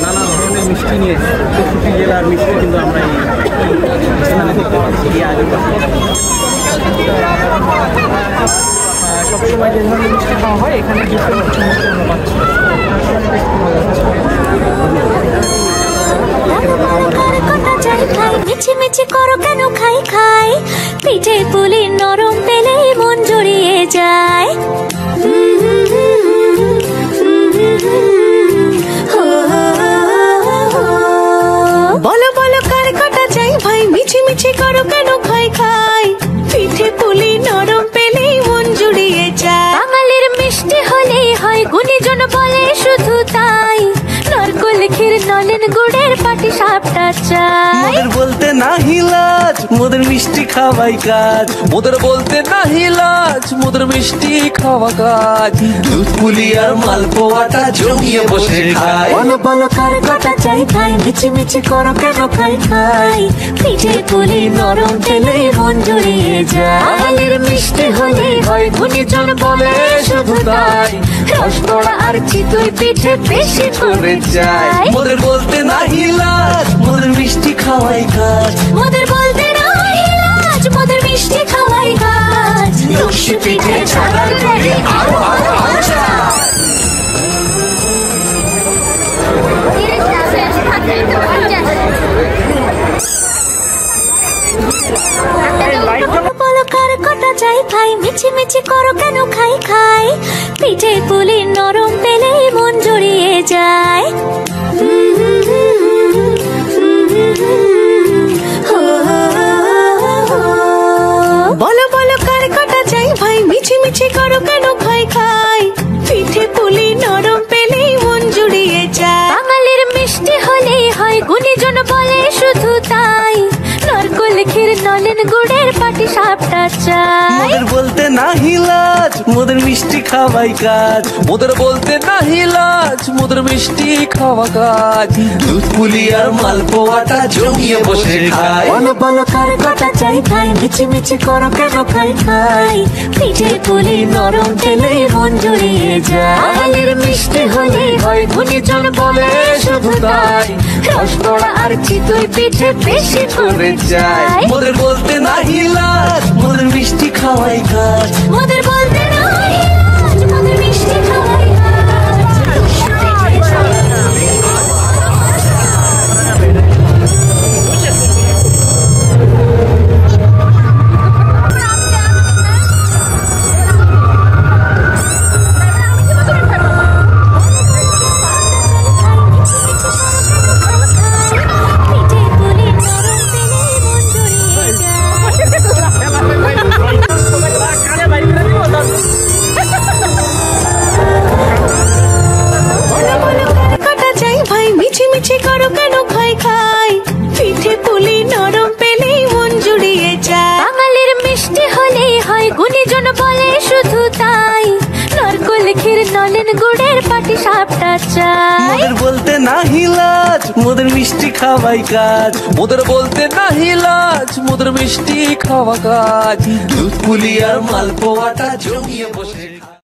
নানা ধরনের মিষ্টি নিয়ে চৌষট্টি জেলার মিষ্টি কিন্তু আমরা এখানে দেখতে পাচ্ছি। সবসময় যে ধরনের মিষ্টি খাওয়া হয় এখানে কিছু মিষ্টি আমরা পাচ্ছি। মিছিমিছি করো কেন খাই খাই, পিঠে পুলি নরম পেলে মন জড়িয়ে যায়। বলো বলো কার কাটা চাই ভাই, মিছিমিছি করো কেন খাই খাই, পিঠে পুলি নরম পেলে মন জড়িয়ে যায়। বাঙালির মিষ্টি হলেই হয়, গুণীজন বলে শুধু তাই, নারকোল ক্ষীর নলেন গুড়ের পাটি সাপটা চাই। মোদের বলতে নাহি লাজ, মোদের মিষ্টি খাওয়াই কাজ, মোদের বলতে নাহি লাজ, মোদের মিষ্টি খাওয়া কাজ। দুধ পুলি আর মালপোয়াটা জমিয়ে বসে খাই। বলো বলো কার কাটা চাই ভাই, মিছিমিছি করো কেন খাই খাই, পিঠে পুলি নরম পেলে মন জড়িয়ে যায়। বাঙালির মিষ্টি হলেই হয়, গুণীজন বলে শুধু তাই, রসগোল্লা আর চিতই পিঠে বেশি করে যায়। মোদের বলতে নাহি লাজ, মোদের মিষ্টি খাওয়াই কাজ, মোদের বলতে নাহি লাজ, মোদের মিষ্টি খাওয়াই কাজ। লস্যি পিঠে ছাড়ার পরে আরো আরো আচ্ছা। বলো কার কাটা চাই ভাই, মিছিমিছি করো কেন খাই খাই, পিঠে পুলি নরম পেলে মন জড়িয়ে যায়। বলো বলো কার কাটা চাই ভাই, মিছিমিছি করো কেন খাই খাই, পিঠে পুলি নরম পেলে মন জড়িয়ে যায়। বাঙালির মিষ্টি হলেই হয়, গুণীজন বলে শুধু তাই, নারকোল ক্ষীর নলেন গুড়ের পাটি সাপটা চাই। মোদের বলতে নাহি লাজ, মোদের মিষ্টি খাওয়াই কাজ, মোদের বলতে নাহি লাজ, মোদের মিষ্টি খাওয়া কাজ। দুধ পুলি আর মালপোয়াটা জমিয়ে বসে খাই। বলো বলো কার কাটা চাই ভাই, মিছিমিছি করো কেন খাই খাই, পিঠে পুলি নরম পেলে মন জড়িয়ে যায়। বাঙালির মিষ্টি হলেই হয়, গুণীজন বলে শুধু তাই, রসগোল্লা আর চিতই পিঠে বেশি করে যায়। মোদের বলতে নাহি লাজ, মোদের মিষ্টি খাওয়াই কাজ, মোদের বলতে নাহি লাজ, মোদের মিষ্টি খাওয়াই কাজ। মিছিমিছি করো কেন খাই খাই, পিঠে পুলি নরম পেলে মন জড়িয়ে যায়। বাঙালির মিষ্টি হলেই হয়, গুণীজন বলে শুধু তাই, নারকোল ক্ষীর নলেন গুড়ের পাটি সাপটা চাই। মোদের বলতে নাহি লাজ, মোদের মিষ্টি খাওয়াই কাজ, মোদের বলতে নাহি লাজ, মোদের মিষ্টি খাওয়া কাজ। দুধ পুলি আর মালপোয়াটা জমিয়ে বসে